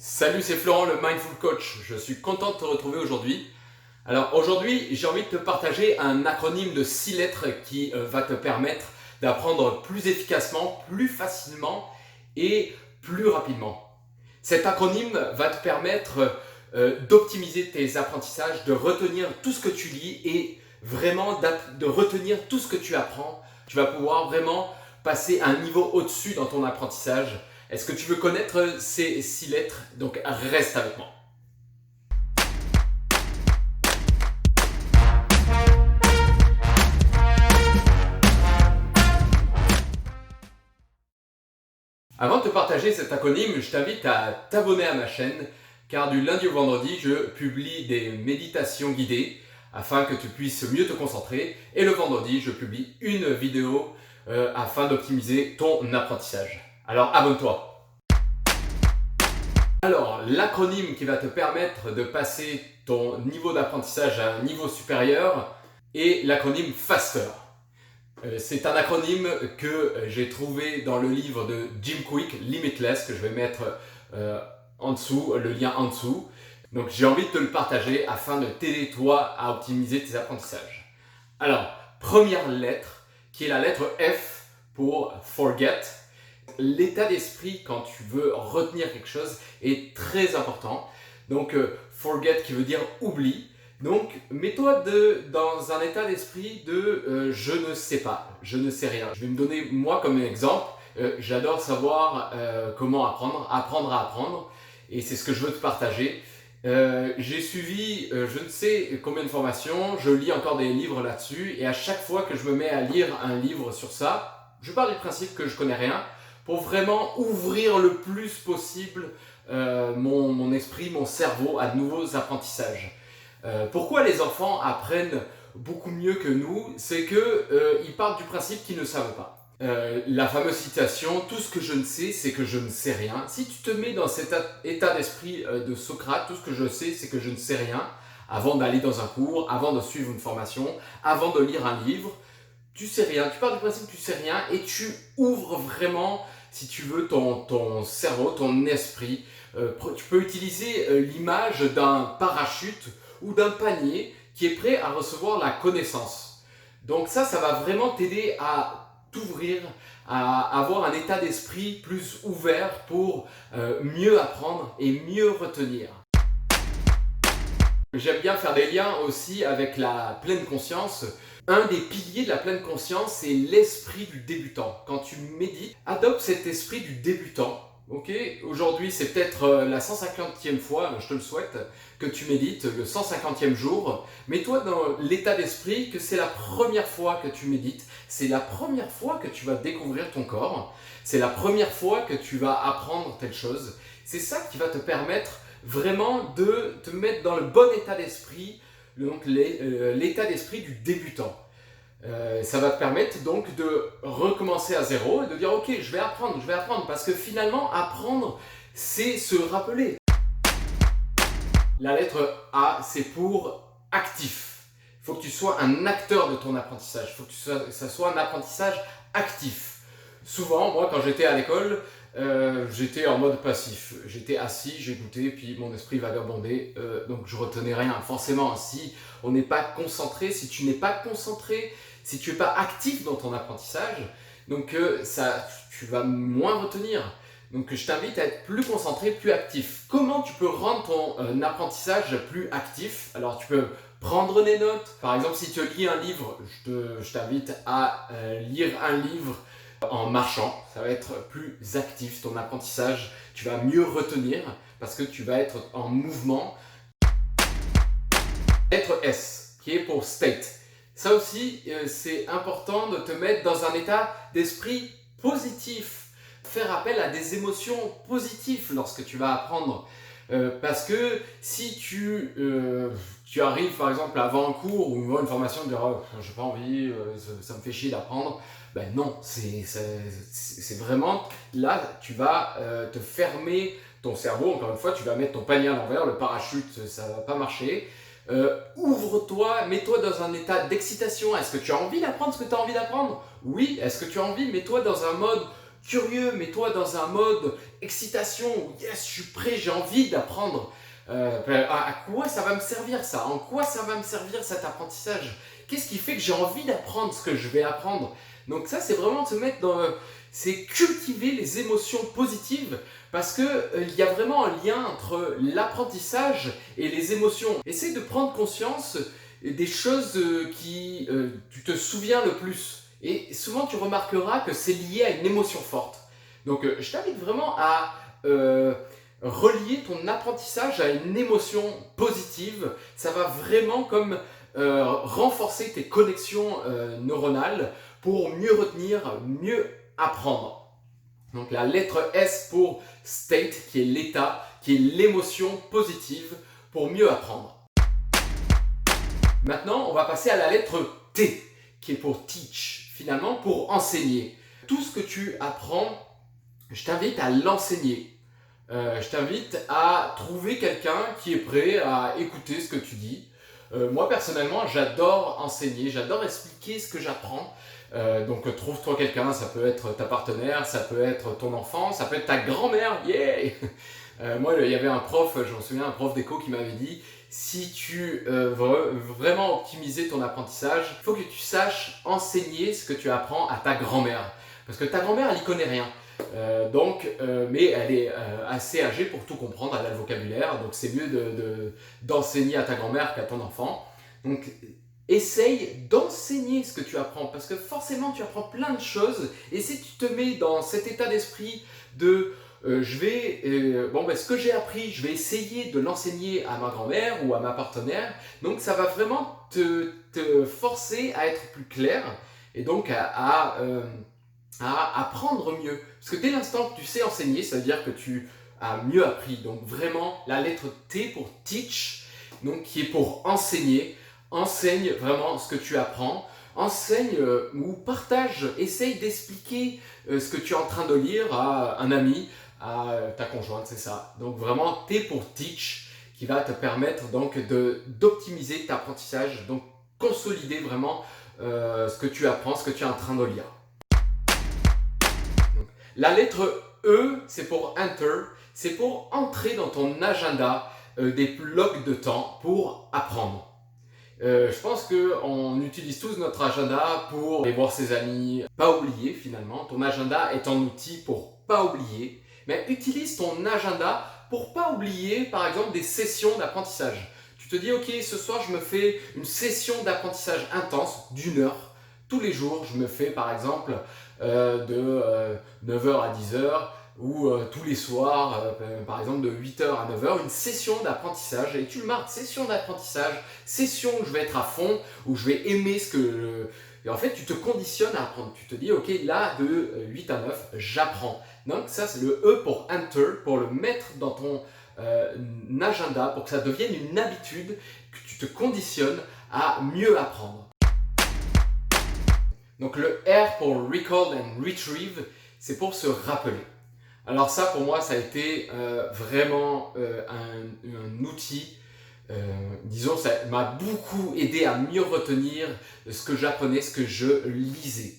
Salut, c'est Florent, le Mindful Coach. Je suis content de te retrouver aujourd'hui. Alors aujourd'hui, j'ai envie de te partager un acronyme de 6 lettres qui va te permettre d'apprendre plus efficacement, plus facilement et plus rapidement. Cet acronyme va te permettre d'optimiser tes apprentissages, de retenir tout ce que tu lis et vraiment de retenir tout ce que tu apprends. Tu vas pouvoir vraiment passer à un niveau au-dessus dans ton apprentissage. Est-ce que tu veux connaître ces 6 lettres? Donc reste avec moi. Avant de te partager cet acronyme, je t'invite à t'abonner à ma chaîne car du lundi au vendredi, je publie des méditations guidées afin que tu puisses mieux te concentrer et le vendredi, je publie une vidéo afin d'optimiser ton apprentissage. Alors abonne-toi! Alors, l'acronyme qui va te permettre de passer ton niveau d'apprentissage à un niveau supérieur est l'acronyme FASTER. C'est un acronyme que j'ai trouvé dans le livre de Jim Kwik, Limitless, que je vais mettre en dessous, le lien en dessous. Donc j'ai envie de te le partager afin de t'aider toi à optimiser tes apprentissages. Alors, première lettre, qui est la lettre F pour Forget. L'état d'esprit quand tu veux retenir quelque chose est très important. Donc, forget qui veut dire oublie. Donc, mets-toi dans un état d'esprit de je ne sais pas, je ne sais rien. Je vais me donner moi comme exemple. J'adore savoir comment apprendre à apprendre. Et c'est ce que je veux te partager. J'ai suivi je ne sais combien de formations, je lis encore des livres là-dessus. Et à chaque fois que je me mets à lire un livre sur ça, je pars du principe que je connais rien pour vraiment ouvrir le plus possible mon esprit, mon cerveau à de nouveaux apprentissages. Pourquoi les enfants apprennent beaucoup mieux que nous? C'est qu'ils partent du principe qu'ils ne savent pas. La fameuse citation « tout ce que je ne sais, c'est que je ne sais rien ». Si tu te mets dans cet état d'esprit de Socrate, tout ce que je sais, c'est que je ne sais rien, avant d'aller dans un cours, avant de suivre une formation, avant de lire un livre, tu sais rien, tu pars du principe que tu sais rien et tu ouvres vraiment, si tu veux, ton cerveau, ton esprit. Tu peux utiliser l'image d'un parachute ou d'un panier qui est prêt à recevoir la connaissance. Donc ça va vraiment t'aider à t'ouvrir, à avoir un état d'esprit plus ouvert pour mieux apprendre et mieux retenir. J'aime bien faire des liens aussi avec la pleine conscience. Un des piliers de la pleine conscience, c'est l'esprit du débutant. Quand tu médites, adopte cet esprit du débutant. Okay, aujourd'hui, c'est peut-être la 150e fois, je te le souhaite, que tu médites, le 150e jour. Mets-toi dans l'état d'esprit que c'est la première fois que tu médites, c'est la première fois que tu vas découvrir ton corps, c'est la première fois que tu vas apprendre telle chose. C'est ça qui va te permettre vraiment de te mettre dans le bon état d'esprit, donc l'état d'esprit du débutant. Ça va te permettre donc de recommencer à zéro et de dire ok, je vais apprendre, parce que finalement apprendre, c'est se rappeler. La lettre A, c'est pour actif. Il faut que tu sois un acteur de ton apprentissage, il faut que ça soit un apprentissage actif. Souvent, moi quand j'étais à l'école, j'étais en mode passif. J'étais assis, j'écoutais, puis mon esprit vagabondait, donc je retenais rien. Forcément, si on n'est pas concentré, si tu n'es pas concentré, si tu n'es pas actif dans ton apprentissage, donc tu vas moins retenir. Donc je t'invite à être plus concentré, plus actif. Comment tu peux rendre ton apprentissage plus actif? Alors tu peux prendre des notes. Par exemple, si tu lis un livre, je t'invite à lire un livre en marchant. Ça va être plus actif ton apprentissage. Tu vas mieux retenir parce que tu vas être en mouvement. Lettre S, qui est pour state. Ça aussi, c'est important de te mettre dans un état d'esprit positif. Faire appel à des émotions positives lorsque tu vas apprendre. Parce que si tu arrives par exemple avant un cours ou une formation, tu diras oh, j'ai pas envie, ça me fait chier d'apprendre. Ben non, c'est vraiment là, tu vas te fermer ton cerveau. Encore une fois, tu vas mettre ton panier à l'envers, le parachute, ça va pas marcher. Ouvre-toi, mets-toi dans un état d'excitation. Est-ce que tu as envie d'apprendre ce que tu as envie d'apprendre? Oui. Est-ce que tu as envie? Mets-toi dans un mode curieux, mets-toi dans un mode excitation, où yes, je suis prêt, j'ai envie d'apprendre. À quoi ça va me servir ça? En quoi ça va me servir cet apprentissage? Qu'est-ce qui fait que j'ai envie d'apprendre ce que je vais apprendre? Donc ça, c'est vraiment se mettre dans... c'est cultiver les émotions positives parce qu'il y a vraiment un lien entre l'apprentissage et les émotions. Essaye de prendre conscience des choses qui tu te souviens le plus. Et souvent, tu remarqueras que c'est lié à une émotion forte. Donc, je t'invite vraiment à relier ton apprentissage à une émotion positive. Ça va vraiment comme renforcer tes connexions neuronales pour mieux retenir, mieux apprendre. Donc la lettre S pour state, qui est l'état, qui est l'émotion positive pour mieux apprendre. Maintenant, on va passer à la lettre T, qui est pour teach, finalement pour enseigner. Tout ce que tu apprends, je t'invite à l'enseigner. Je t'invite à trouver quelqu'un qui est prêt à écouter ce que tu dis. Moi personnellement, j'adore enseigner, j'adore expliquer ce que j'apprends. Donc trouve-toi quelqu'un, ça peut être ta partenaire, ça peut être ton enfant, ça peut être ta grand-mère, yeah. Moi, il y avait un prof, je me souviens, un prof d'éco qui m'avait dit si tu veux vraiment optimiser ton apprentissage, il faut que tu saches enseigner ce que tu apprends à ta grand-mère. Parce que ta grand-mère, elle n'y connaît rien. Mais elle est assez âgée pour tout comprendre, elle a le vocabulaire, donc c'est mieux d'enseigner à ta grand-mère qu'à ton enfant. Donc essaye d'enseigner ce que tu apprends, parce que forcément tu apprends plein de choses, et si tu te mets dans cet état d'esprit de ce que j'ai appris, je vais essayer de l'enseigner à ma grand-mère ou à ma partenaire, donc ça va vraiment te forcer à être plus clair, et donc à apprendre mieux. Parce que dès l'instant que tu sais enseigner, ça veut dire que tu as mieux appris. Donc vraiment, la lettre T pour teach, donc qui est pour enseigner. Enseigne vraiment ce que tu apprends. Enseigne ou partage, essaye d'expliquer ce que tu es en train de lire à un ami, à ta conjointe, c'est ça. Donc vraiment, T pour teach, qui va te permettre donc d'optimiser ton apprentissage, donc consolider vraiment ce que tu apprends, ce que tu es en train de lire. La lettre E, c'est pour enter, c'est pour entrer dans ton agenda des blocs de temps pour apprendre. Je pense qu'on utilise tous notre agenda pour aller voir ses amis, pas oublier finalement. Ton agenda est un outil pour pas oublier, mais utilise ton agenda pour pas oublier par exemple des sessions d'apprentissage. Tu te dis ok, ce soir je me fais une session d'apprentissage intense d'1 heure. Tous les jours, je me fais par exemple de 9h à 10h ou tous les soirs, par exemple de 8h à 9h, une session d'apprentissage et tu le marques, session d'apprentissage, session où je vais être à fond, où je vais aimer ce que... Et en fait, tu te conditionnes à apprendre. Tu te dis, ok, là, de 8 à 9, j'apprends. Donc ça, c'est le E pour enter, pour le mettre dans ton agenda, pour que ça devienne une habitude, que tu te conditionnes à mieux apprendre. Donc le R pour Recall and Retrieve, c'est pour se rappeler. Alors ça, pour moi, ça a été vraiment un outil, disons, ça m'a beaucoup aidé à mieux retenir ce que j'apprenais, ce que je lisais.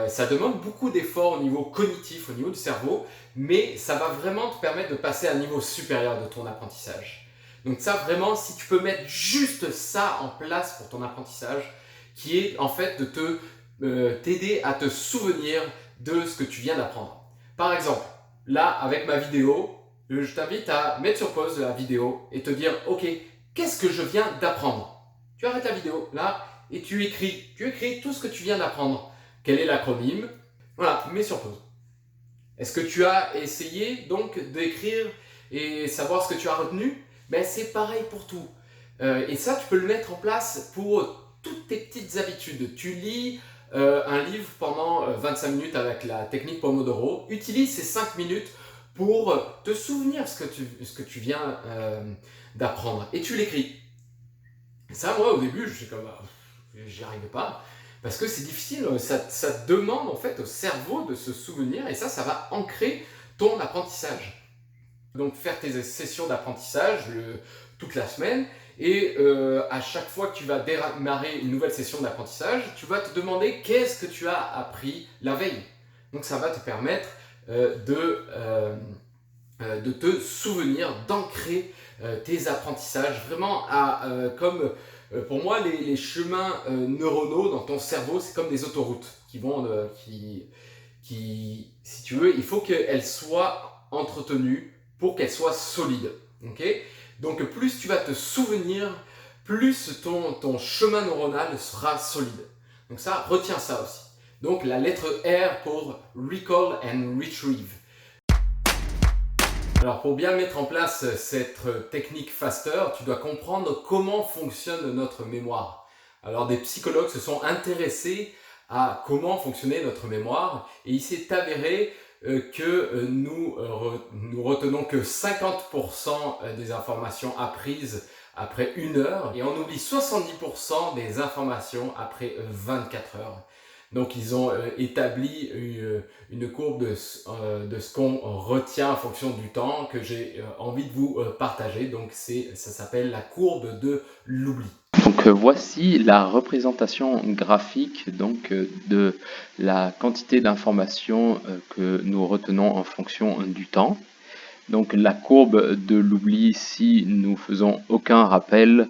Ça demande beaucoup d'efforts au niveau cognitif, au niveau du cerveau, mais ça va vraiment te permettre de passer à un niveau supérieur de ton apprentissage. Donc ça, vraiment, si tu peux mettre juste ça en place pour ton apprentissage, qui est en fait de t'aider à te souvenir de ce que tu viens d'apprendre. Par exemple, là, avec ma vidéo, je t'invite à mettre sur pause la vidéo et te dire, ok, qu'est-ce que je viens d'apprendre? Tu arrêtes la vidéo, là, et tu écris tout ce que tu viens d'apprendre. Quel est l'acronyme? Voilà, mets sur pause. Est-ce que tu as essayé donc d'écrire et savoir ce que tu as retenu? Ben, c'est pareil pour tout. Et ça, tu peux le mettre en place pour toutes tes petites habitudes. Tu lis un livre pendant 25 minutes avec la technique Pomodoro. Utilise ces 5 minutes pour te souvenir ce que tu viens d'apprendre. Et tu l'écris. Ça, moi, au début, je suis comme, j'y arrivais pas. Parce que c'est difficile, ça demande en fait au cerveau de se souvenir et ça va ancrer ton apprentissage. Donc faire tes sessions d'apprentissage toute la semaine et à chaque fois que tu vas démarrer une nouvelle session d'apprentissage, tu vas te demander qu'est-ce que tu as appris la veille. Donc ça va te permettre de te souvenir, d'ancrer tes apprentissages vraiment comme pour moi les chemins neuronaux dans ton cerveau, c'est comme des autoroutes si tu veux, il faut qu'elles soient entretenues pour qu'elles soient solides. Okay, donc plus tu vas te souvenir, plus ton chemin neuronal sera solide. Donc ça, retiens ça aussi. Donc la lettre R pour Recall and Retrieve. Alors pour bien mettre en place cette technique FASTER, tu dois comprendre comment fonctionne notre mémoire. Alors des psychologues se sont intéressés à comment fonctionnait notre mémoire et il s'est avéré que nous retenons que 50% des informations apprises après 1 heure et on oublie 70% des informations après 24 heures. Donc ils ont établi une courbe de ce qu'on retient en fonction du temps que j'ai envie de vous partager. Donc ça s'appelle la courbe de l'oubli. Donc voici la représentation graphique de la quantité d'informations que nous retenons en fonction du temps. Donc la courbe de l'oubli, si nous faisons aucun rappel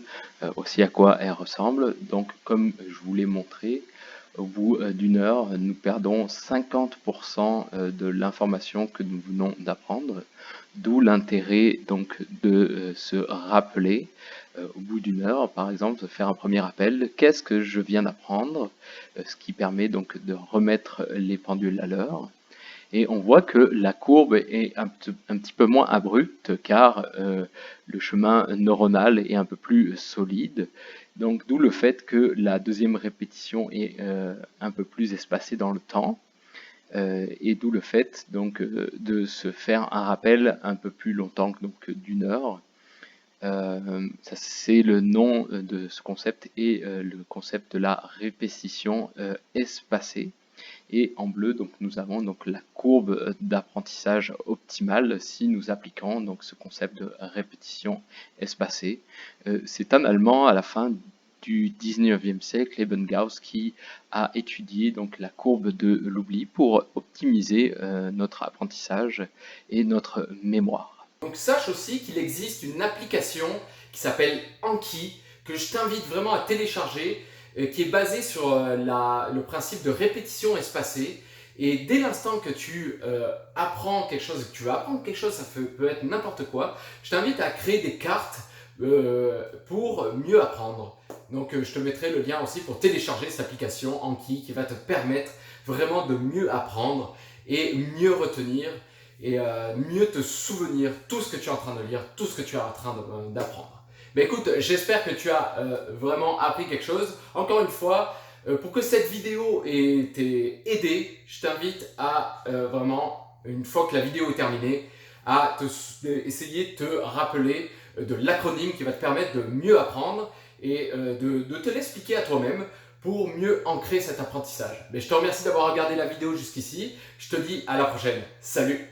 aussi à quoi elle ressemble. Donc comme je vous l'ai montré, au bout d'1 heure, nous perdons 50% de l'information que nous venons d'apprendre, d'où l'intérêt donc de se rappeler au bout d'1 heure, par exemple, de faire un premier rappel, qu'est-ce que je viens d'apprendre, ce qui permet donc de remettre les pendules à l'heure. Et on voit que la courbe est un petit peu moins abrupte car le chemin neuronal est un peu plus solide. Donc d'où le fait que la deuxième répétition est un peu plus espacée dans le temps. Et d'où le fait donc de se faire un rappel un peu plus longtemps donc d'1 heure. Ça c'est le nom de ce concept et le concept de la répétition espacée. Et en bleu, donc, nous avons donc la courbe d'apprentissage optimale si nous appliquons donc ce concept de répétition espacée. C'est un Allemand à la fin du 19e siècle, Ebbinghaus, qui a étudié donc la courbe de l'oubli pour optimiser notre apprentissage et notre mémoire. Donc sache aussi qu'il existe une application qui s'appelle Anki, que je t'invite vraiment à télécharger, qui est basée sur le principe de répétition espacée. Et dès l'instant que tu apprends quelque chose, que tu vas apprendre quelque chose, ça peut être n'importe quoi, je t'invite à créer des cartes pour mieux apprendre. Donc je te mettrai le lien aussi pour télécharger cette application Anki qui va te permettre vraiment de mieux apprendre et mieux retenir et mieux te souvenir tout ce que tu es en train de lire, tout ce que tu es en train d'apprendre. Mais écoute, j'espère que tu as vraiment appris quelque chose. Encore une fois, pour que cette vidéo t'ait aidé, je t'invite à vraiment, une fois que la vidéo est terminée, à essayer de te rappeler de l'acronyme qui va te permettre de mieux apprendre et de te l'expliquer à toi-même pour mieux ancrer cet apprentissage. Mais je te remercie d'avoir regardé la vidéo jusqu'ici. Je te dis à la prochaine. Salut!